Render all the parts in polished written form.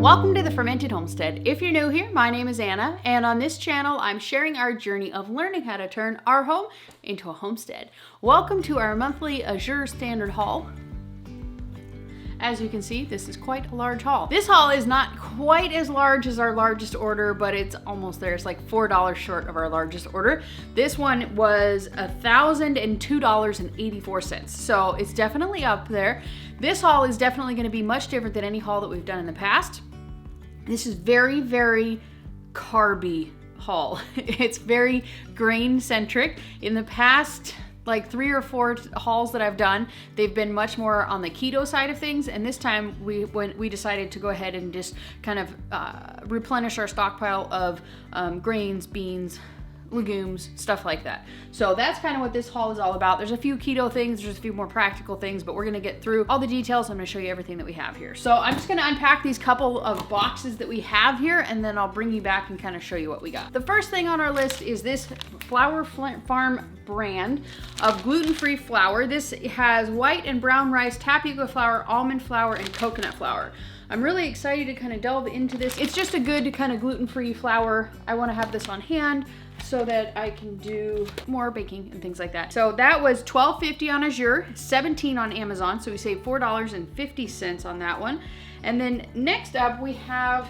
Welcome to the Fermented Homestead. If you're new here, my name is Anna, and on this channel, I'm sharing our journey of learning how to turn our home into a homestead. Welcome to our monthly Azure standard haul. As you can see, this is quite a large haul. This haul is not quite as large as our largest order, but it's almost there. It's like $4 short of our largest order. This one was $1,002.84. So it's definitely up there. This haul is definitely going to be much different than any haul that we've done in the past. This is very, very carby haul. It's very grain centric. In the past, like 3 or 4 hauls that I've done, they've been much more on the keto side of things. And this time we decided to go ahead and just kind of replenish our stockpile of grains, beans, legumes, stuff like that. So that's kind of what this haul is all about. There's a few keto things, there's a few more practical things, but we're gonna get through all the details. I'm gonna show you everything that we have here. So I'm just gonna unpack these couple of boxes that we have here, and then I'll bring you back and kind of show you what we got. The first thing on our list is this Flour Farm brand of gluten-free flour. This has white and brown rice, tapioca flour, almond flour, and coconut flour. I'm really excited to kind of delve into this. It's just a good kind of gluten-free flour. I want to have this on hand so that I can do more baking and things like that. So that was $12.50 on Azure, $17 on Amazon. So we saved $4.50 on that one. And then next up we have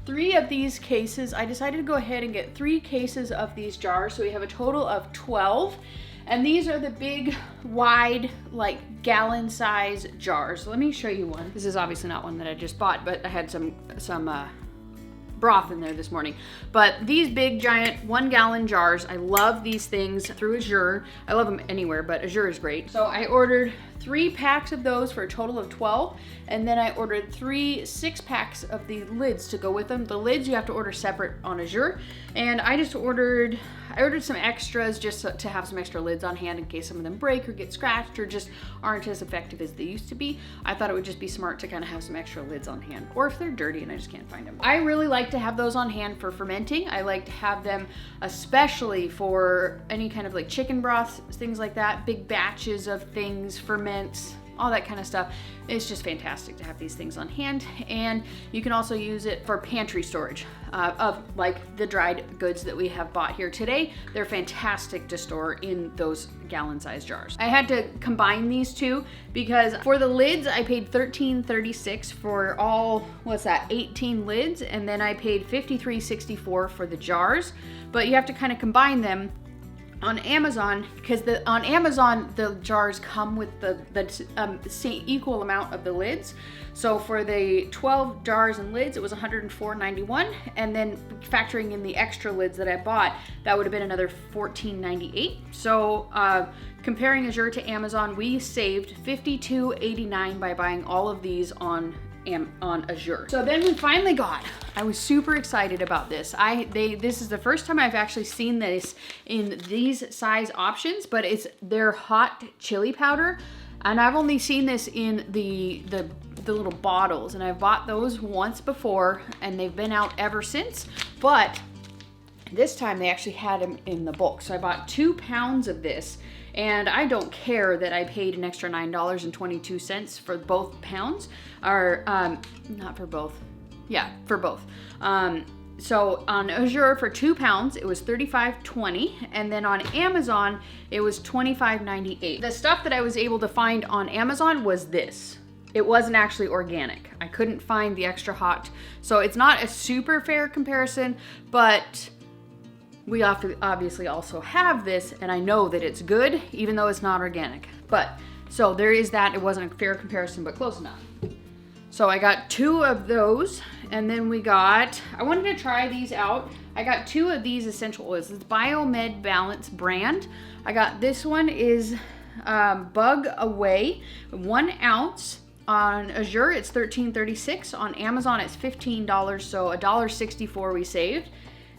3 of these cases. I decided to go ahead and get 3 cases of these jars. So we have a total of 12. And these are the big, wide, like gallon size jars. Let me show you one. This is obviously not one that I just bought, but I had some broth in there this morning. But these big, giant 1 gallon jars, I love these things through Azure. I love them anywhere, but Azure is great. So I ordered 3 packs of those for a total of 12. And then I ordered 3 6-packs of the lids to go with them. The lids you have to order separate on Azure. And I ordered some extras just to have some extra lids on hand in case some of them break or get scratched or just aren't as effective as they used to be. I thought it would just be smart to kind of have some extra lids on hand, or if they're dirty and I just can't find them. I really like to have those on hand for fermenting. I like to have them especially for any kind of like chicken broth, things like that, big batches of things, ferments, all that kind of stuff. It's just fantastic to have these things on hand. And you can also use it for pantry storage of like the dried goods that we have bought here today. They're fantastic to store in those gallon size jars. I had to combine these two because for the lids, I paid $13.36 for all, 18 lids. And then I paid $53.64 for the jars, but you have to kind of combine them on Amazon, because on Amazon the jars come with the same equal amount of the lids. So for the 12 jars and lids, it was $104.91, and then factoring in the extra lids that I bought, that would have been another $14.98. So comparing Azure to Amazon, we saved $52.89 by buying all of these on Azure. So then we finally got, I was super excited about this. This is the first time I've actually seen this in these size options, but it's their hot chili powder. And I've only seen this in the little bottles, and I've bought those once before and they've been out ever since. But this time they actually had them in the bulk. So I bought 2 pounds of this. And I don't care that I paid an extra $9.22 for both pounds, or not for both. Yeah, for both. So on Azure for 2 pounds, it was $35.20, and then on Amazon, it was $25.98. The stuff that I was able to find on Amazon was this. It wasn't actually organic. I couldn't find the extra hot. So it's not a super fair comparison, but we obviously also have this, and I know that it's good, even though it's not organic. But, so there is that. It wasn't a fair comparison, but close enough. So I got 2 of those, and then I wanted to try these out. I got 2 of these essential oils. It's Biomed Balance brand. I got, this one is Bug Away, 1 ounce. On Azure, it's $13.36. On Amazon, it's $15, so $1.64 we saved.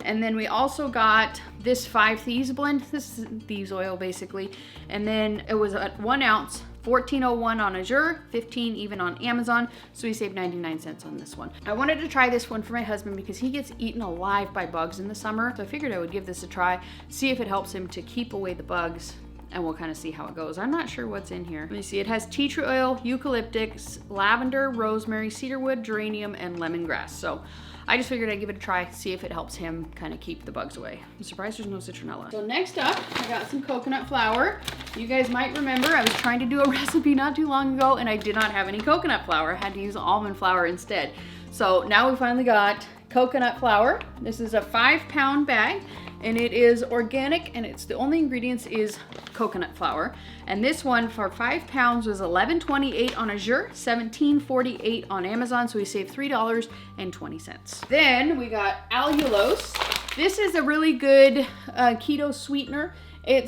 And then we also got this 5 Thieves blend. This is thieves oil basically. And then it was 1 ounce, $14.01 on Azure, $15 even on Amazon. So we saved 99 cents on this one. I wanted to try this one for my husband because he gets eaten alive by bugs in the summer. So I figured I would give this a try, see if it helps him to keep away the bugs and we'll kind of see how it goes. I'm not sure what's in here. Let me see. It has tea tree oil, eucalyptus, lavender, rosemary, cedarwood, geranium, and lemongrass. So I just figured I'd give it a try, see if it helps him kind of keep the bugs away. I'm surprised there's no citronella. So next up, I got some coconut flour. You guys might remember I was trying to do a recipe not too long ago and I did not have any coconut flour. I had to use almond flour instead. So now we finally got coconut flour. This is a 5-pound bag and it is organic, and it's the only ingredients is coconut flour. And this one for 5 pounds was $11.28 on Azure, $17.48 on Amazon, so we saved $3.20. Then we got allulose. This is a really good keto sweetener. I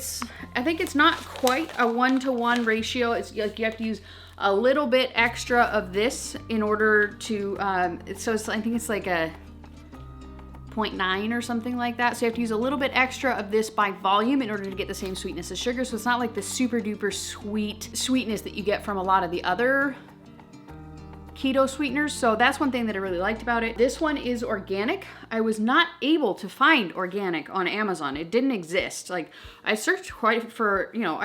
think it's not quite a 1-to-1 ratio. It's like you have to use a little bit extra of this in order to, I think it's like a 0.9 or something like that. So you have to use a little bit extra of this by volume in order to get the same sweetness as sugar. So it's not like the super duper sweetness that you get from a lot of the other keto sweeteners. So that's one thing that I really liked about it. This one is organic. I was not able to find organic on Amazon. It didn't exist. Like I searched I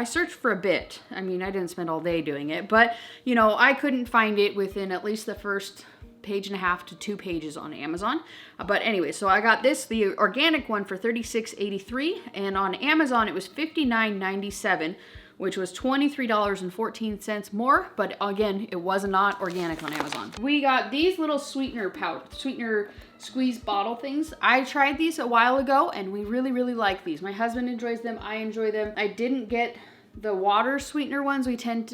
searched for a bit. I mean, I didn't spend all day doing it, but I couldn't find it within at least the first 1.5 to 2 pages on Amazon. But anyway, so I got the organic one for $36.83, and on Amazon it was $59.97, which was $23.14 more, but again, it was not organic on Amazon. We got these little sweetener squeeze bottle things. I tried these a while ago and we really, really like these. My husband enjoys them, I enjoy them. I didn't get the water sweetener ones.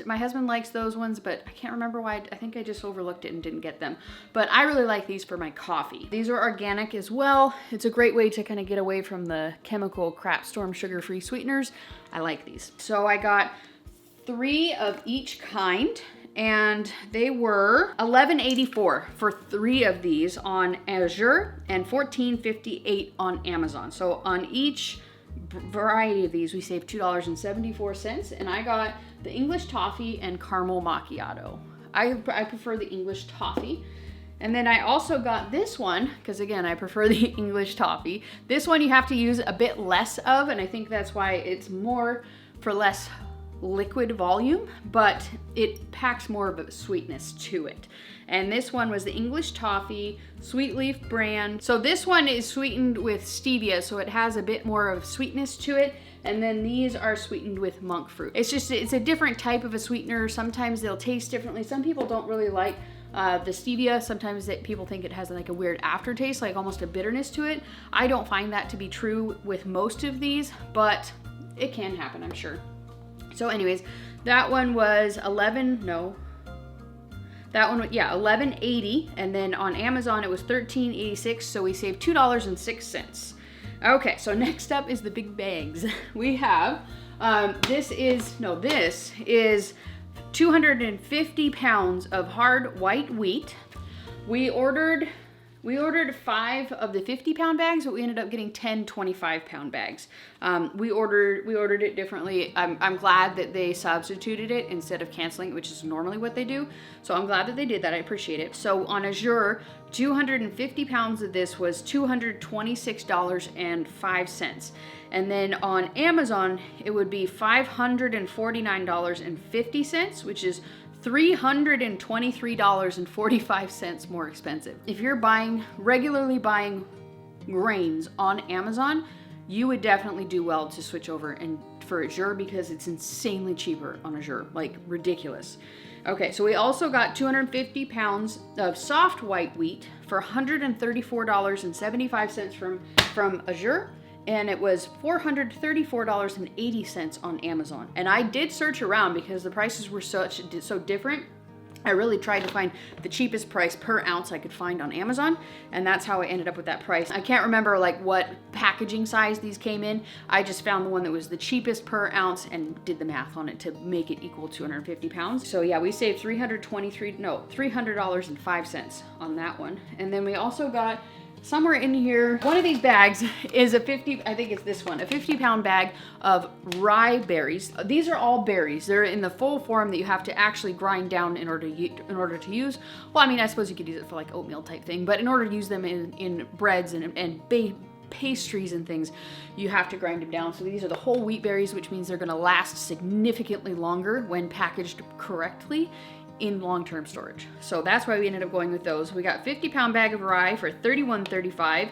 My husband likes those ones, but I can't remember why. I think I just overlooked it and didn't get them. But I really like these for my coffee. These are organic as well. It's a great way to kind of get away from the chemical crap storm sugar-free sweeteners. I like these. So I got 3 of each kind, and they were $11.84 for 3 of these on Azure and $14.58 on Amazon. So on each variety of these we saved $2.74, and I got the English toffee and caramel macchiato. I prefer the English toffee. And then I also got this one because again I prefer the English toffee. This one you have to use a bit less of, and I think that's why it's more for less liquid volume, but it packs more of a sweetness to it. And this one was the English Toffee Sweet Leaf brand. So this one is sweetened with stevia, so it has a bit more of sweetness to it. And then these are sweetened with monk fruit. It's a different type of a sweetener. Sometimes they'll taste differently. Some people don't really like the stevia. Sometimes people think it has like a weird aftertaste, like almost a bitterness to it. I don't find that to be true with most of these, but it can happen, I'm sure. So anyways, that one was $11.80, and then on Amazon it was $13.86, so we saved $2.06. Okay, so next up is the big bags. We have, this is 250 pounds of hard white wheat. We ordered 5 of the 50-pound bags, but we ended up getting 10 25-pound bags. We ordered it differently. I'm glad that they substituted it instead of canceling it, which is normally what they do. So I'm glad that they did that. I appreciate it. So on Azure, 250 pounds of this was $226.05. And then on Amazon, it would be $549.50, which is $323.45 more expensive. If you're regularly buying grains on Amazon, you would definitely do well to switch over for Azure because it's insanely cheaper on Azure, like ridiculous. Okay, so we also got 250 pounds of soft white wheat for $134.75 from Azure. And it was $434.80 on Amazon. And I did search around because the prices were so different. I really tried to find the cheapest price per ounce I could find on Amazon, and that's how I ended up with that price. I can't remember like what packaging size these came in. I just found the one that was the cheapest per ounce and did the math on it to make it equal 250 pounds. So yeah, we saved $300.05 on that one. And then we also got somewhere in here, one of these bags is a 50-pound bag of rye berries. These are all berries. They're in the full form that you have to actually grind down in order to use. Well, I mean, I suppose you could use it for like oatmeal type thing, but in order to use them in breads and pastries and things, you have to grind them down. So these are the whole wheat berries, which means they're gonna last significantly longer when packaged correctly in long-term storage. So that's why we ended up going with those. We got 50-pound bag of rye for $31.35.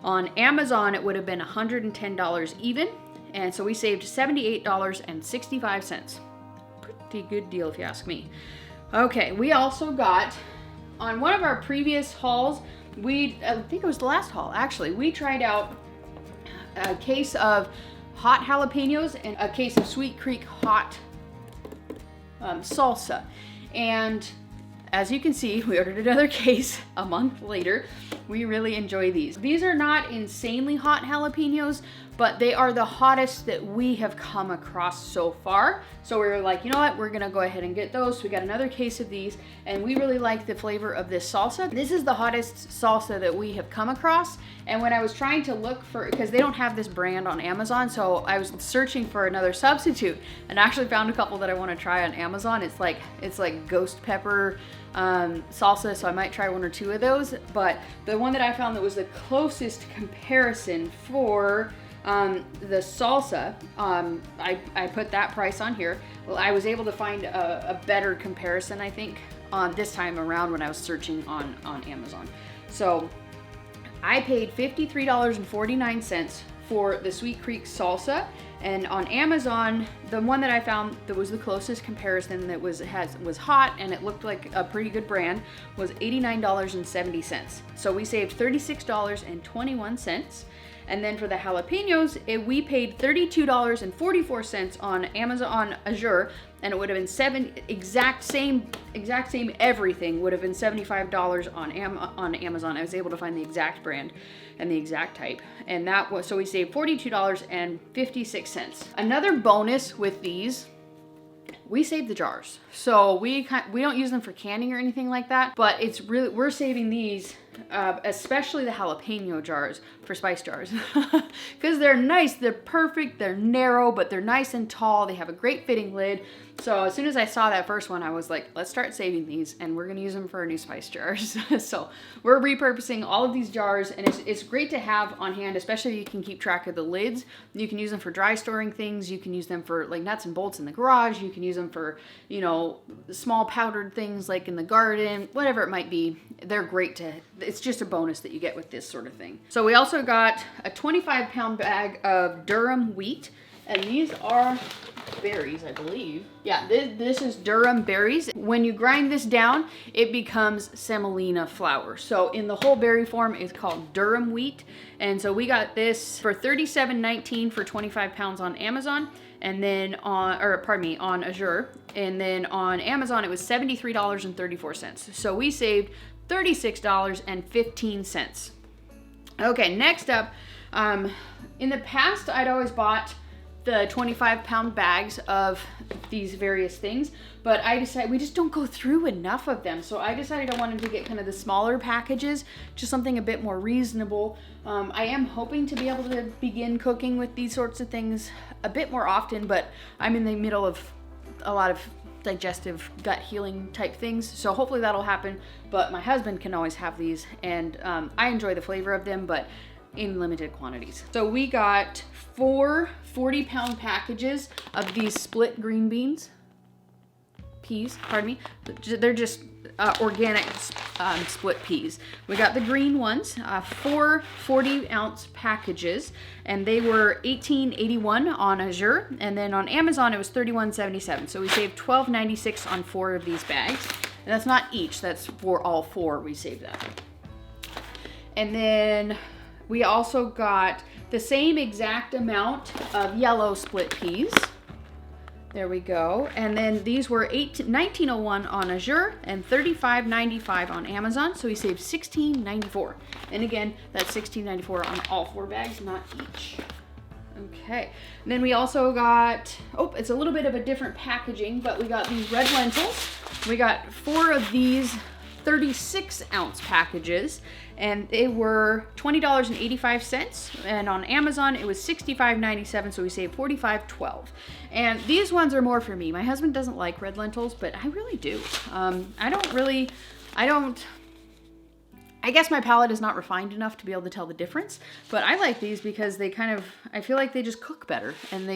On Amazon, it would have been $110 even. And so we saved $78.65. Pretty good deal if you ask me. Okay, we also got, on one of our previous hauls, I think it was the last haul actually, we tried out a case of hot jalapenos and a case of Sweet Creek hot salsa. And as you can see, we ordered another case a month later. We really enjoy these. These are not insanely hot jalapenos, but they are the hottest that we have come across so far. So we were like, you know what, we're gonna go ahead and get those. So we got another case of these, and we really like the flavor of this salsa. This is the hottest salsa that we have come across. And when I was trying to look for, because they don't have this brand on Amazon, so I was searching for another substitute and actually found a couple that I want to try on Amazon. It's like ghost pepper salsa, so I might try one or two of those. But the one that I found that was the closest comparison for the salsa, I put that price on here. Well, I was able to find a better comparison, I think, on this time around when I was searching on Amazon. So I paid $53.49 for the Sweet Creek salsa, and on Amazon, the one that I found that was the closest comparison that was hot and it looked like a pretty good brand was $89.70. So we saved $36.21. And then for the jalapenos, we paid $32.44 on Amazon, on Azure, and it would have been exact same everything would have been $75 on Amazon. I was able to find the exact brand and the exact type, and that was, so we saved $42.56. Another bonus with these, we save the jars. So we don't use them for canning or anything like that, but it's really, we're saving these, especially the jalapeno jars, for spice jars, because they're nice, they're perfect, they're narrow, but they're nice and tall, they have a great fitting lid. So as soon as I saw that first one, I was like, let's start saving these, and we're gonna use them for our new spice jars. So we're repurposing all of these jars, and it's great to have on hand, especially if you can keep track of the lids. You can use them for dry storing things, you can use them for like nuts and bolts in the garage, you can use them for, you know, small powdered things like in the garden, whatever it might be. They're great to, it's just a bonus that you get with this sort of thing. So we also got a 25-pound bag of Durum Wheat, and these are berries, I believe. Yeah, this is Durum berries. When you grind this down, it becomes semolina flour. So in the whole berry form, it's called Durum Wheat. And so we got this for $37.19 for 25 pounds on Amazon, and then on Azure. And then on Amazon, it was $73.34. So we saved $36.15. Okay, next up, in the past, I'd always bought the 25-pound bags of these various things, but I decided we just don't go through enough of them. So I decided I wanted to get kind of the smaller packages, just something a bit more reasonable. I am hoping to be able to begin cooking with these sorts of things a bit more often, but I'm in the middle of a lot of digestive gut healing type things, so hopefully that'll happen. But my husband can always have these, and I enjoy the flavor of them, but in limited quantities. So we got 4 40-pound packages of these split green peas, pardon me. They're just organic split peas. We got the green ones, 4 40-ounce packages, and they were $18.81 on Azure, and then on Amazon it was $31.77. So we saved $12.96 on 4 of these bags. And that's not each, that's for all 4 we saved that. And then we also got the same exact amount of yellow split peas. There we go. And then these were $19.01 on Azure and $35.95 on Amazon. So we saved $16.94. And again, that's $16.94 on all 4 bags, not each. Okay. And then we also got, it's a little bit of a different packaging, but we got these red lentils. We got 4 of these 36-ounce packages, and they were $20.85, and on Amazon it was $65.97, so we saved $45.12. And these ones are more for me. My husband doesn't like red lentils, but I really do. I I guess my palate is not refined enough to be able to tell the difference, but I like these because they kind of, I feel like they just cook better, and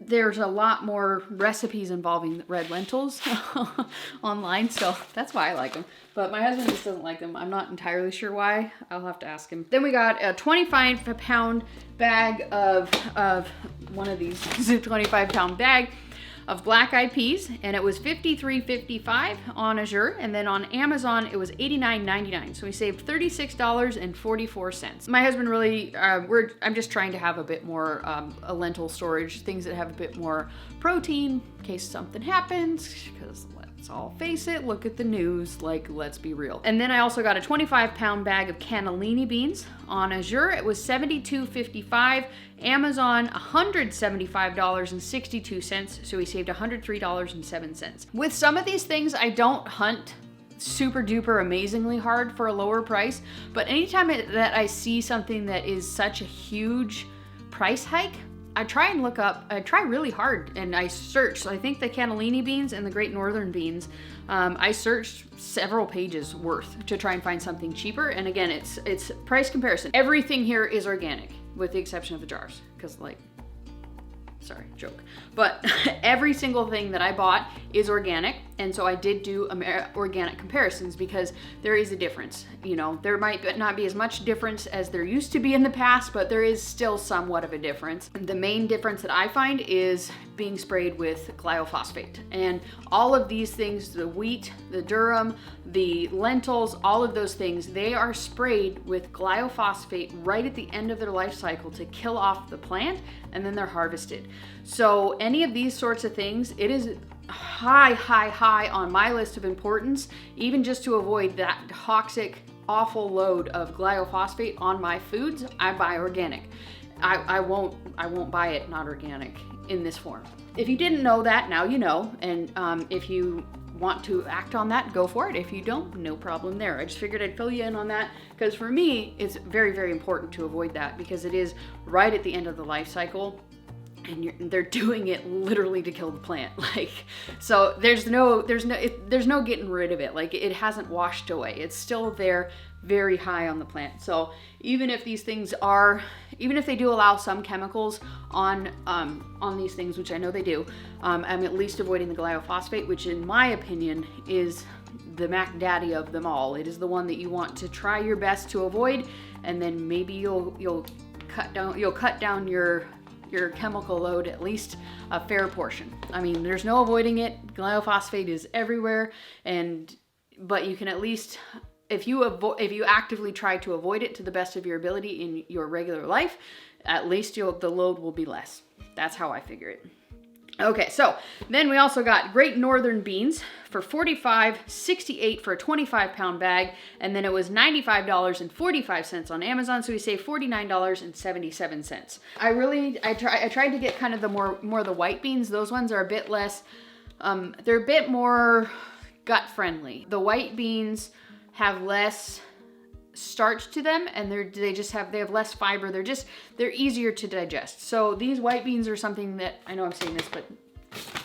there's a lot more recipes involving red lentils online, so that's why I like them. But my husband just doesn't like them. I'm not entirely sure why. I'll have to ask him. Then we got a 25-pound bag of one of these. This is a 25-pound bag of black eyed peas, and it was $53.55 on Azure, and then on Amazon it was $89.99. So we saved $36.44. My husband really, I'm just trying to have a bit more a lentil storage, things that have a bit more protein in case something happens, because let's all face it, look at the news, like, let's be real. And then I also got a 25-pound bag of cannellini beans on Azure. It was $72.55. Amazon, $175.62, so we saved $103.07. With some of these things, I don't hunt super duper amazingly hard for a lower price, but anytime that I see something that is such a huge price hike, I try really hard, and I search. So I think the cannellini beans and the Great Northern beans, I searched several pages worth to try and find something cheaper. And again, it's price comparison. Everything here is organic, with the exception of the jars, because, like, sorry, joke. But every single thing that I bought is organic, and so I did do organic comparisons, because there is a difference. You know, there might not be as much difference as there used to be in the past, but there is still somewhat of a difference. The main difference that I find is being sprayed with glyphosate. And all of these things, the wheat, the durum, the lentils, all of those things, they are sprayed with glyphosate right at the end of their life cycle to kill off the plant, and then they're harvested. So any of these sorts of things, it is high on my list of importance, even just to avoid that toxic, awful load of glyphosate on my foods. I buy organic. I won't buy it not organic in this form. If you didn't know that, now you know, and if you want to act on that, go for it. If you don't, no problem there. I just figured I'd fill you in on that, because for me, it's very, very important to avoid that, because it is right at the end of the life cycle, and they're doing it literally to kill the plant. Like, so there's no getting rid of it. Like, it hasn't washed away. It's still there, very high on the plant. So even if these things even if they do allow some chemicals on these things, which I know they do, I'm at least avoiding the glyphosate, which in my opinion is the Mac Daddy of them all. It is the one that you want to try your best to avoid, and then maybe you'll cut down your chemical load at least a fair portion. I mean, there's no avoiding it. Glyphosate is everywhere, but you can at least, if you actively try to avoid it to the best of your ability in your regular life, at least the load will be less. That's how I figure it. Okay, so then we also got Great Northern beans for $45.68 for a 25-pound bag, and then it was $95.45 on Amazon, so we saved $49.77. I tried to get kind of the more the white beans. Those ones are a bit less, they're a bit more gut friendly. The white beans have less starch to them, and they have less fiber. They're easier to digest. So these white beans are something that, I know I'm saying this, but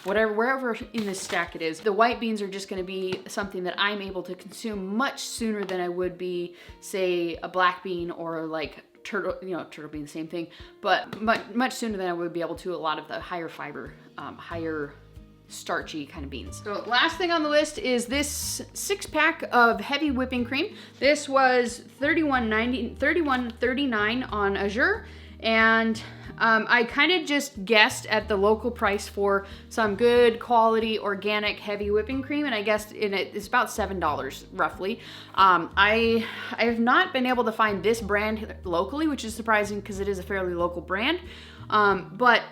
wherever in this stack it is, the white beans are just going to be something that I'm able to consume much sooner than I would be, say, a black bean or like turtle bean, same thing, but much sooner than I would be able to a lot of the higher fiber, higher starchy kind of beans. So last thing on the list is this 6-pack of heavy whipping cream. This was $31.39 on Azure, and I kind of just guessed at the local price for some good quality organic heavy whipping cream, and I guessed it's about $7 roughly. I have not been able to find this brand locally, which is surprising because it is a fairly local brand, but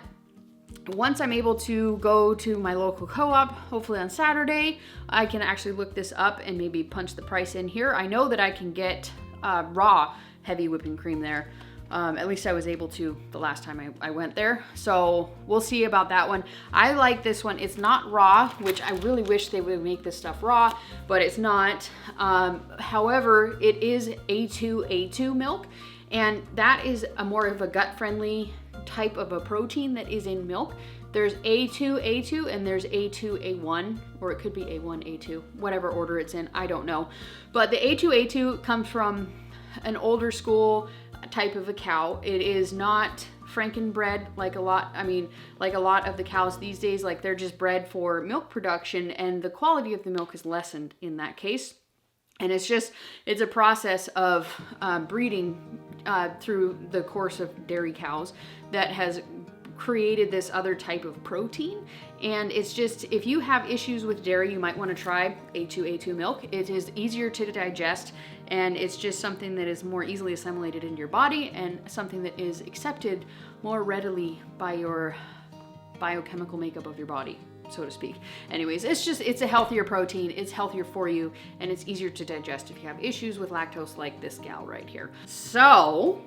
once I'm able to go to my local co-op, hopefully on Saturday, I can actually look this up and maybe punch the price in here. I know that I can get raw heavy whipping cream there. At least I was able to the last time I went there. So we'll see about that one. I like this one. It's not raw, which I really wish they would make this stuff raw, but it's not. However, it is A2a2 milk, and that is a more of a gut-friendly type of a protein that is in milk. There's A2, and there's A2, or it could be A1, A2, whatever order it's in, I don't know. But the A2 comes from an older school type of a cow. It is not Frankenbred like a lot of the cows these days. Like, they're just bred for milk production, and the quality of the milk is lessened in that case. And it's a process of breeding through the course of dairy cows that has created this other type of protein. And it's just, if you have issues with dairy, you might want to try A2 milk. It is easier to digest, and it's just something that is more easily assimilated into your body, and something that is accepted more readily by your biochemical makeup of your body, so to speak. Anyways, it's a healthier protein, it's healthier for you, and it's easier to digest if you have issues with lactose like this gal right here. So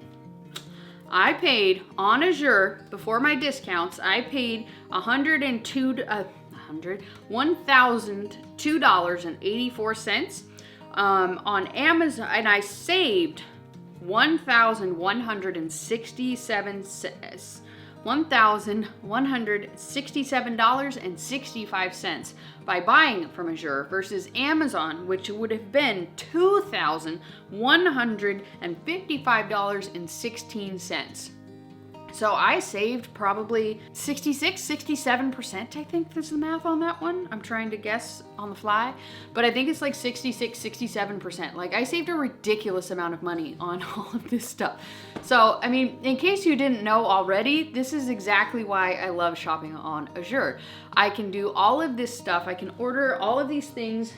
I paid on Azure, before my discounts, I paid $1,002.84 on Amazon, and I saved $1,167.65 by buying it from Azure versus Amazon, which would have been $2,155.16. So I saved probably 67%, I think there's the math on that one. I'm trying to guess on the fly, but I think it's like 67%. Like, I saved a ridiculous amount of money on all of this stuff. So, I mean, in case you didn't know already, this is exactly why I love shopping on Azure. I can do all of this stuff. I can order all of these things.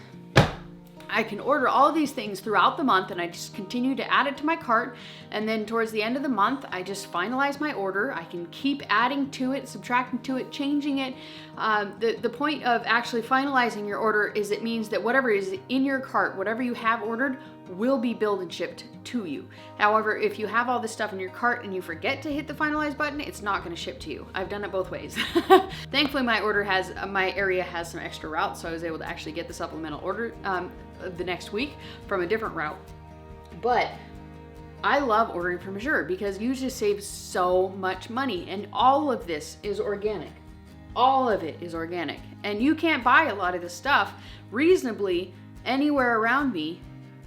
Throughout the month, and I just continue to add it to my cart, and then towards the end of the month I just finalize my order. I can keep adding to it, subtracting to it, changing it. The point of actually finalizing your order is it means that whatever is in your cart, whatever you have ordered, will be billed and shipped to you. However, if you have all this stuff in your cart and you forget to hit the finalize button, it's not going to ship to you. I've done it both ways. Thankfully, my area has some extra routes, so I was able to actually get the supplemental order the next week from a different route. But I love ordering from Azure because you just save so much money, and all of this is organic. All of it is organic, and you can't buy a lot of this stuff reasonably anywhere around me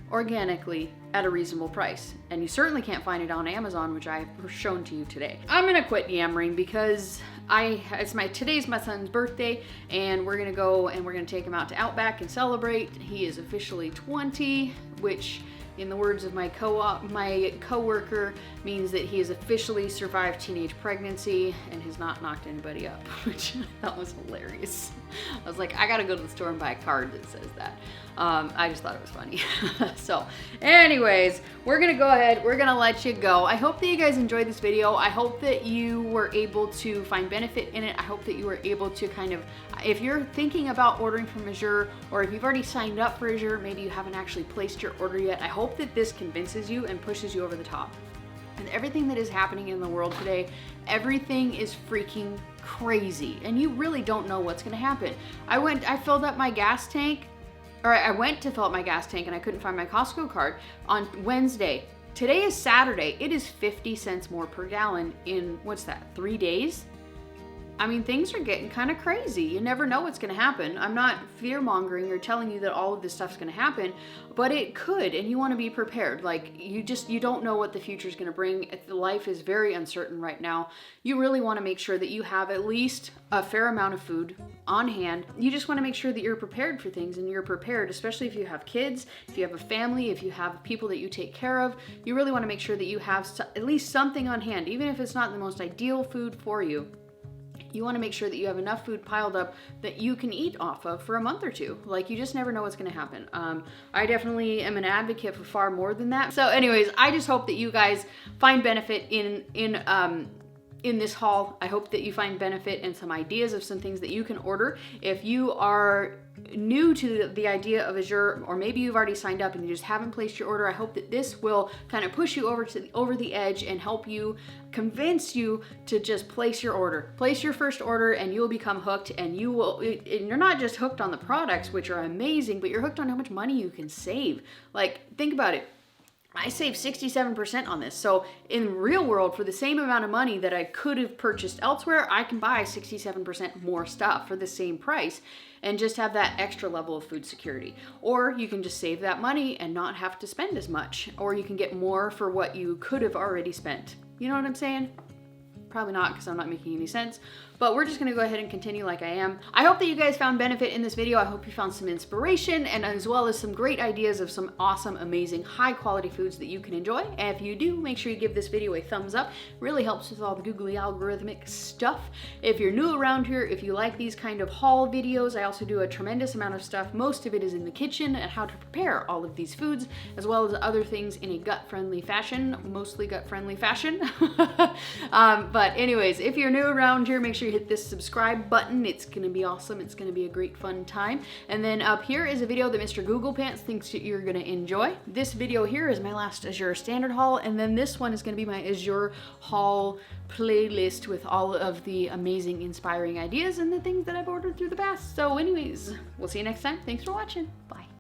organically at a reasonable price, and you certainly can't find it on Amazon, which I have shown to you today. I'm gonna quit yammering because today's my son's birthday, and we're gonna go and we're gonna take him out to Outback and celebrate. He is officially 20, which, in the words of my coworker, means that he has officially survived teenage pregnancy and has not knocked anybody up, which I thought was hilarious. I was like, I gotta go to the store and buy a card that says that. I just thought it was funny. So anyways, we're gonna go ahead, we're gonna let you go. I hope that you guys enjoyed this video. I hope that you were able to find benefit in it. I hope that you were able to if you're thinking about ordering from Azure, or if you've already signed up for Azure, maybe you haven't actually placed your order yet, I hope that this convinces you and pushes you over the top. And everything that is happening in the world today, everything is freaking crazy, and you really don't know what's gonna happen. I went to fill up my gas tank, and I couldn't find my Costco card on Wednesday. Today is Saturday. It is 50 cents more per gallon in, 3 days? I mean, things are getting kind of crazy. You never know what's going to happen. I'm not fear-mongering or telling you that all of this stuff's going to happen, but it could, and you want to be prepared. Like, you don't know what the future is going to bring. Life is very uncertain right now. You really want to make sure that you have at least a fair amount of food on hand. You just want to make sure that you're prepared for things, and you're prepared, especially if you have kids, if you have a family, if you have people that you take care of. You really want to make sure that you have at least something on hand, even if it's not the most ideal food for you. You want to make sure that you have enough food piled up that you can eat off of for a month or two. Like, you just never know what's going to happen. I definitely am an advocate for far more than that. So anyways, I just hope that you guys find benefit in this haul. I hope that you find benefit in some ideas of some things that you can order. If you are new to the idea of Azure, or maybe you've already signed up and you just haven't placed your order, I hope that this will kind of push you over the edge and help you, convince you to just place your order. Place your first order and you'll become hooked, and you're not just hooked on the products, which are amazing, but you're hooked on how much money you can save. Like, think about it. I saved 67% on this. So in the real world, for the same amount of money that I could have purchased elsewhere, I can buy 67% more stuff for the same price and just have that extra level of food security. Or you can just save that money and not have to spend as much. Or you can get more for what you could have already spent. You know what I'm saying? Probably not, because I'm not making any sense. But we're just gonna go ahead and continue like I am. I hope that you guys found benefit in this video. I hope you found some inspiration, and as well as some great ideas of some awesome, amazing, high quality foods that you can enjoy. And if you do, make sure you give this video a thumbs up. It really helps with all the googly algorithmic stuff. If you're new around here, if you like these kind of haul videos, I also do a tremendous amount of stuff. Most of it is in the kitchen and how to prepare all of these foods, as well as other things in a gut-friendly fashion, mostly gut-friendly fashion. But anyways, if you're new around here, make sure you hit this subscribe button. It's gonna be awesome. It's gonna be a great fun time. And then up here is a video that Mr. Google Pants thinks that you're gonna enjoy. This video here is my last Azure standard haul, and then this one is gonna be my Azure haul playlist with all of the amazing, inspiring ideas and the things that I've ordered through the past. So anyways, we'll see you next time. Thanks for watching. Bye.